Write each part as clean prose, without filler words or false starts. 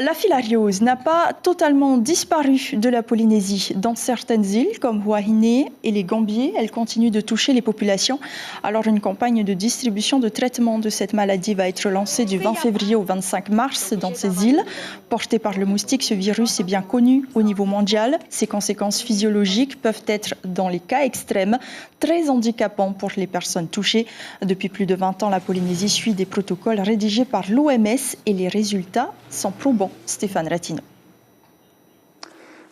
La filariose n'a pas totalement disparu de la Polynésie. Dans certaines îles, comme Wahine et les Gambiers, elle continue de toucher les populations. Alors, une campagne de distribution de traitement de cette maladie va être lancée du 20 février au 25 mars dans ces îles. Porté par le moustique, ce virus est bien connu au niveau mondial. Ses conséquences physiologiques peuvent être, dans les cas extrêmes, très handicapants pour les personnes touchées. Depuis plus de 20 ans, la Polynésie suit des protocoles rédigés par l'OMS et les résultats sont probants. Stéphane Ratino.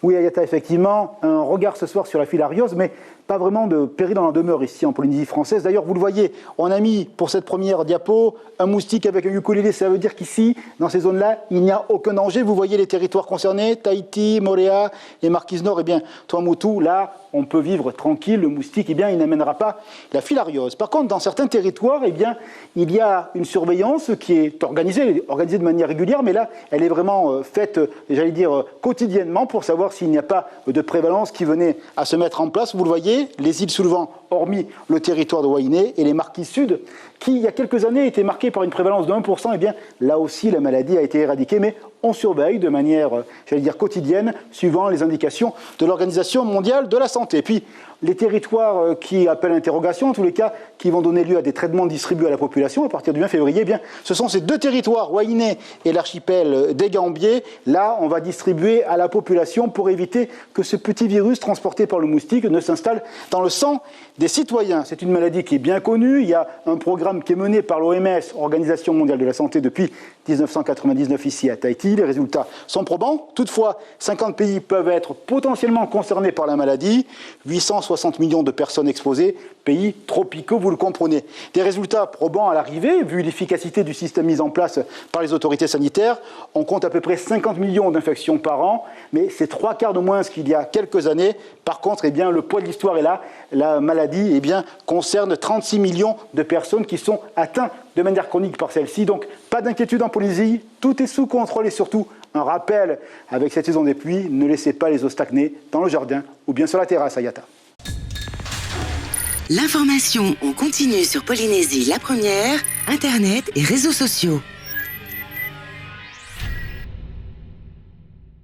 Oui, Ayata, effectivement, un regard ce soir sur la filariose, mais pas vraiment de péril dans la demeure ici en Polynésie française. D'ailleurs, vous le voyez, on a mis pour cette première diapo un moustique avec un ukulélé. Ça veut dire qu'ici, dans ces zones-là, il n'y a aucun danger. Vous voyez les territoires concernés, Tahiti, Moorea, les Marquises Nord, eh bien, Tuamotu, là, on peut vivre tranquille. Le moustique, eh bien, il n'amènera pas la filariose. Par contre, dans certains territoires, eh bien, il y a une surveillance qui est organisée de manière régulière, mais là, elle est vraiment faite, j'allais dire, quotidiennement pour savoir s'il n'y a pas de prévalence qui venait à se mettre en place. Vous le voyez, les îles sous le vent, hormis le territoire de Wahine et les Marquises Sud, qui, il y a quelques années, étaient marquées par une prévalence de 1%, eh bien, là aussi, la maladie a été éradiquée, mais on surveille de manière, j'allais dire, quotidienne, suivant les indications de l'Organisation mondiale de la santé. Et puis, les territoires qui appellent interrogation, en tous les cas, qui vont donner lieu à des traitements distribués à la population à partir du 20 février, eh bien, ce sont ces deux territoires, Wahine et l'archipel des Gambiers. Là, on va distribuer à la population pour éviter que ce petit virus transporté par le moustique ne s'installe dans le sang des citoyens. C'est une maladie qui est bien connue. Il y a un programme qui est mené par l'OMS, Organisation mondiale de la santé, depuis 1999 ici à Tahiti. Les résultats sont probants. Toutefois, 50 pays peuvent être potentiellement concernés par la maladie. 860 millions de personnes exposées, pays tropicaux, vous le comprenez. Des résultats probants à l'arrivée, vu l'efficacité du système mis en place par les autorités sanitaires. On compte à peu près 50 millions d'infections par an, mais c'est 3/4 de moins qu'il y a quelques années. Par contre, eh bien, le poids de l'histoire est là. La maladie eh bien, concerne 36 millions de personnes qui sont atteintes de manière chronique par celle-ci. Donc, pas d'inquiétude en Polynésie, tout est sous contrôle et surtout, un rappel avec cette saison des pluies, ne laissez pas les eaux stagner dans le jardin ou bien sur la terrasse, Ayata. L'information en continu sur Polynésie la première, Internet et réseaux sociaux.